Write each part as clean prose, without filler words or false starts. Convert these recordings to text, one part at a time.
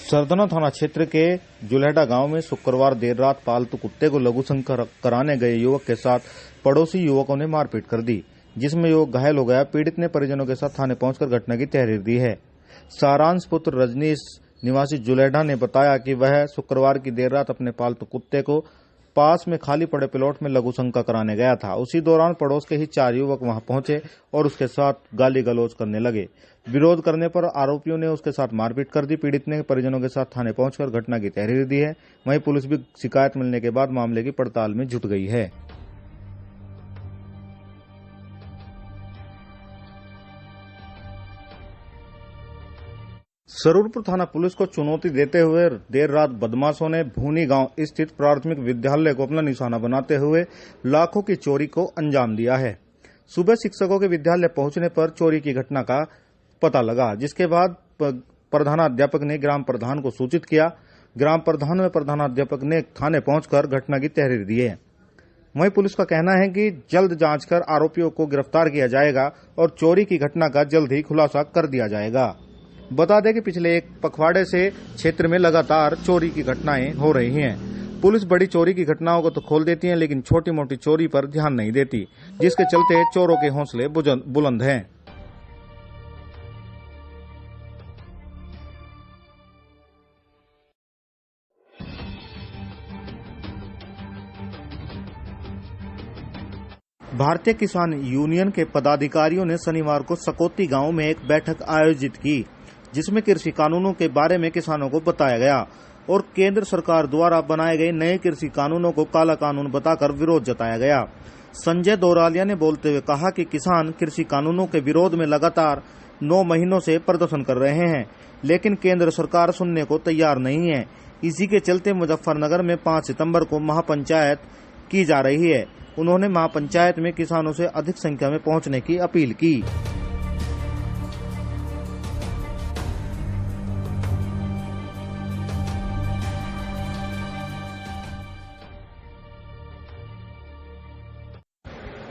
सरधना थाना क्षेत्र के जुलेहड़ा गांव में शुक्रवार देर रात पालतू कुत्ते को लघुशंका कराने गए युवक के साथ पड़ोसी युवकों ने मारपीट कर दी, जिसमें युवक घायल हो गया। पीड़ित ने परिजनों के साथ थाने पहुंचकर घटना की तहरीर दी है। सारांश पुत्र रजनीश निवासी जुलेहड़ा ने बताया कि वह शुक्रवार की देर रात अपने पालतू कुत्ते को पास में खाली पड़े प्लॉट में लघुशंका कराने गया था। उसी दौरान पड़ोस के ही 4 युवक वहां पहुंचे और उसके साथ गाली गलौज करने लगे। विरोध करने पर आरोपियों ने उसके साथ मारपीट कर दी। पीड़ित ने परिजनों के साथ थाने पहुंचकर घटना की तहरीर दी है। वहीं पुलिस भी शिकायत मिलने के बाद मामले की पड़ताल में जुट गई है। सरूरपुर थाना पुलिस को चुनौती देते हुए देर रात बदमाशों ने भूनी गांव स्थित प्राथमिक विद्यालय को अपना निशाना बनाते हुए लाखों की चोरी को अंजाम दिया है। सुबह शिक्षकों के विद्यालय पहुंचने पर चोरी की घटना का पता लगा, जिसके बाद प्रधानाध्यापक ने ग्राम प्रधान को सूचित किया। ग्राम प्रधान व प्रधानाध्यापक ने थाने पहुंचकर घटना की तहरीर दी है। वहीं पुलिस का कहना है कि जल्द जांच कर आरोपियों को गिरफ्तार किया जाएगा और चोरी की घटना का जल्द ही खुलासा कर दिया जाएगा। बता दें कि पिछले एक पखवाड़े से क्षेत्र में लगातार चोरी की घटनाएं हो रही हैं। पुलिस बड़ी चोरी की घटनाओं को तो खोल देती है, लेकिन छोटी मोटी चोरी पर ध्यान नहीं देती, जिसके चलते चोरों के हौसले बुलंद हैं। भारतीय किसान यूनियन के पदाधिकारियों ने शनिवार को सकौती गांव में एक बैठक आयोजित की, जिसमें कृषि कानूनों के बारे में किसानों को बताया गया और केंद्र सरकार द्वारा बनाए गए नए कृषि कानूनों को काला कानून बताकर विरोध जताया गया। संजय दौरालिया ने बोलते हुए कहा कि किसान कृषि कानूनों के विरोध में लगातार 9 महीनों से प्रदर्शन कर रहे हैं, लेकिन केंद्र सरकार सुनने को तैयार नहीं है। इसी के चलते मुजफ्फरनगर में 5 सितंबर को महापंचायत की जा रही है। उन्होंने महापंचायत में किसानों से अधिक संख्या में पहुंचने की अपील की।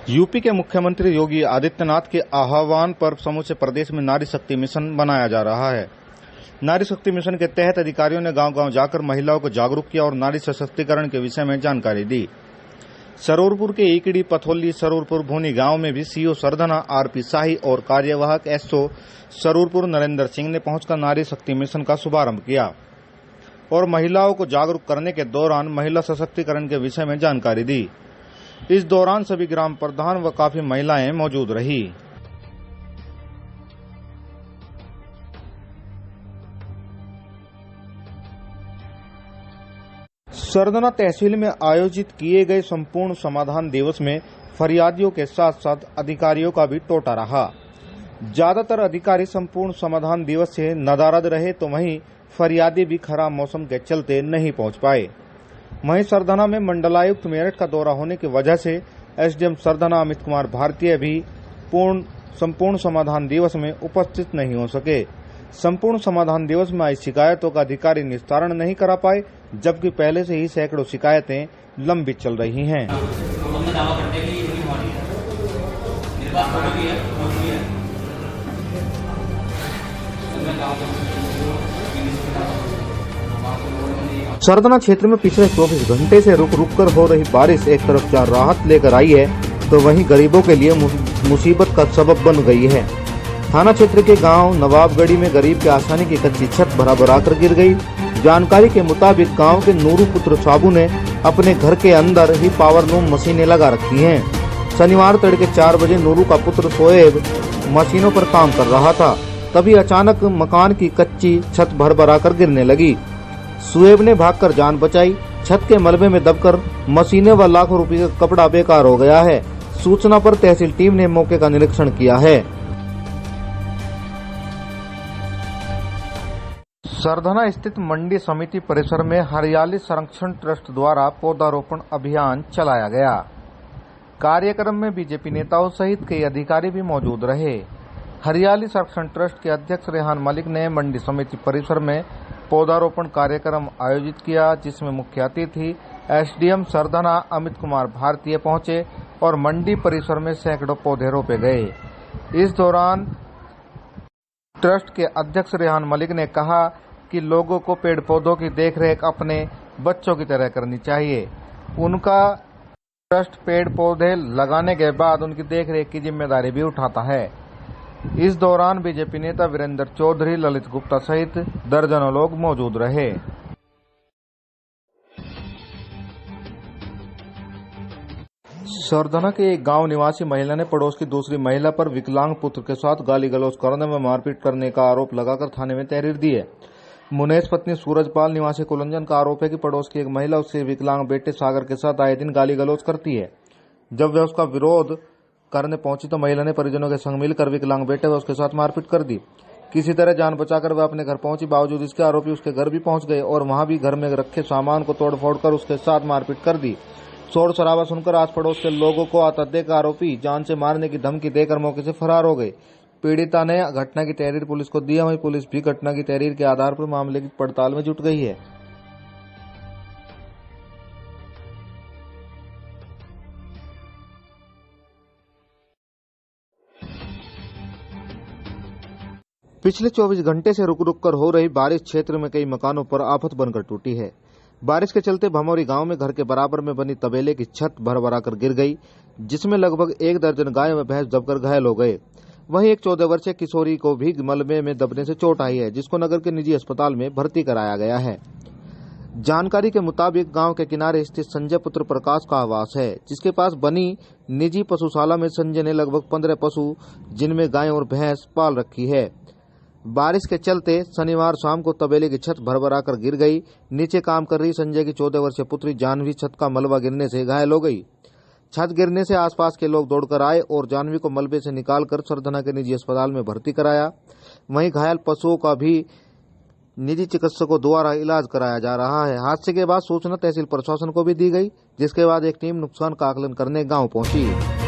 यूपी के मुख्यमंत्री योगी आदित्यनाथ के आह्वान पर समूचे प्रदेश में नारी शक्ति मिशन बनाया जा रहा है। नारी शक्ति मिशन के तहत अधिकारियों ने गांव-गांव जाकर महिलाओं को जागरूक किया और नारी सशक्तिकरण के विषय में जानकारी दी। सरूरपुर के इकड़ी, पथौली, सरूरपुर भूनी गांव में भी सीओ सरधना आरपी शाही और कार्यवाहक एसओ सरूरपुर नरेंद्र सिंह ने पहुंचकर नारी शक्ति मिशन का शुभारंभ किया और महिलाओं को जागरूक करने के दौरान महिला सशक्तिकरण के विषय में जानकारी दी। इस दौरान सभी ग्राम प्रधान व काफी महिलाएं मौजूद रही। सरधना तहसील में आयोजित किए गए संपूर्ण समाधान दिवस में फरियादियों के साथ साथ अधिकारियों का भी टोटा रहा। ज्यादातर अधिकारी संपूर्ण समाधान दिवस से नदारद रहे, तो वहीं फरियादी भी खराब मौसम के चलते नहीं पहुंच पाए। वहीं सरधना में मंडलायुक्त मेरठ का दौरा होने की वजह से एसडीएम सरधना अमित कुमार भारतीय भी संपूर्ण समाधान दिवस में उपस्थित नहीं हो सके। संपूर्ण समाधान दिवस में आई शिकायतों का अधिकारी निस्तारण नहीं करा पाए, जबकि पहले से ही सैकड़ों शिकायतें लंबित चल रही हैं। सरधना क्षेत्र में पिछले 24 घंटे से रुक रुक कर हो रही बारिश एक तरफ जहां राहत लेकर आई है, तो वहीं गरीबों के लिए मुसीबत का सबब बन गई है। थाना क्षेत्र के गांव नवाबगढ़ी में गरीब के आसानी की कच्ची छत भरा कर गिर गई। जानकारी के मुताबिक गांव के नूरू पुत्र साबू ने अपने घर के अंदर ही पावरलूम मशीनें लगा रखी हैं। शनिवार तड़के 4 बजे नूरू का पुत्र शोएब मशीनों पर काम कर रहा था, तभी अचानक मकान की कच्ची छत भरा कर गिरने लगी। शोएब ने भागकर जान बचाई। छत के मलबे में दबकर मशीनें व लाखों रुपए का कपड़ा बेकार हो गया है। सूचना पर तहसील टीम ने मौके का निरीक्षण किया है। सरधना स्थित मंडी समिति परिसर में हरियाली संरक्षण ट्रस्ट द्वारा पौधारोपण अभियान चलाया गया। कार्यक्रम में बीजेपी नेताओं सहित कई अधिकारी भी मौजूद रहे। हरियाली संरक्षण ट्रस्ट के अध्यक्ष रेहान मलिक ने मंडी समिति परिसर में पौधारोपण कार्यक्रम आयोजित किया, जिसमें मुख्य अतिथि एसडीएम सरधना अमित कुमार भारतीय पहुंचे और मंडी परिसर में सैकड़ों पौधे रोपे गए। इस दौरान ट्रस्ट के अध्यक्ष रेहान मलिक ने कहा कि लोगों को पेड़ पौधों की देखरेख अपने बच्चों की तरह करनी चाहिए। उनका ट्रस्ट पेड़ पौधे लगाने के बाद उनकी देखरेख की जिम्मेदारी भी उठाता है। इस दौरान बीजेपी नेता वीरेंद्र चौधरी, ललित गुप्ता सहित दर्जनों लोग मौजूद रहे। सरधना के एक गांव निवासी महिला ने पड़ोस की दूसरी महिला पर विकलांग पुत्र के साथ गाली गलौज करने व मारपीट करने का आरोप लगाकर थाने में तहरीर दी है। मुनेश पत्नी सूरजपाल निवासी कुलंजन का आरोप है कि पड़ोस की एक महिला उसके विकलांग बेटे सागर के साथ आए दिन गाली गलौज करती है। जब वह उसका विरोध करने पहुंची तो महिला ने परिजनों के संग मिलकर विकलांग बेटे व उसके साथ मारपीट कर दी। किसी तरह जान बचाकर वह अपने घर पहुंची। बावजूद इसके आरोपी उसके घर भी पहुंच गए और वहां भी घर में रखे सामान को तोड़फोड़ कर उसके साथ मारपीट कर दी। शोर शराबा सुनकर आस पड़ोस के लोगों को आते देख आरोपी जान से मारने की धमकी देकर मौके से फरार हो गए। पीड़िता ने घटना की तहरीर पुलिस को दी है। वहीं पुलिस भी घटना की तहरीर के आधार पर मामले की पड़ताल में जुट गई है। पिछले 24 घंटे से रुक रुक कर हो रही बारिश क्षेत्र में कई मकानों पर आफत बनकर टूटी है। बारिश के चलते भमौरी गांव में घर के बराबर में बनी तबेले की छत भर कर गिर गई, जिसमें लगभग 1 दर्जन गाय व भैंस दबकर घायल हो गए। वहीं एक 14 वर्षीय किशोरी को भी मलबे में दबने से चोट आई है, जिसको नगर के निजी अस्पताल में भर्ती कराया गया है। जानकारी के मुताबिक गांव के किनारे स्थित संजय पुत्र प्रकाश का आवास है, जिसके पास बनी निजी पशुशाला में संजय ने लगभग 15 पशु, जिनमें गाय और भैंस, पाल रखी है। बारिश के चलते शनिवार शाम को तबेले की छत भरभरा कर गिर गई। नीचे काम कर रही संजय की 14 वर्षीय पुत्री जानवी छत का मलबा गिरने से घायल हो गई। छत गिरने से आसपास के लोग दौड़कर आए और जानवी को मलबे से निकालकर सरधना के निजी अस्पताल में भर्ती कराया। वहीं घायल पशुओं का भी निजी चिकित्सकों द्वारा इलाज कराया जा रहा है। हादसे के बाद सूचना तहसील प्रशासन को भी दी गई, जिसके बाद एक टीम नुकसान का आकलन करने गांव पहुंची।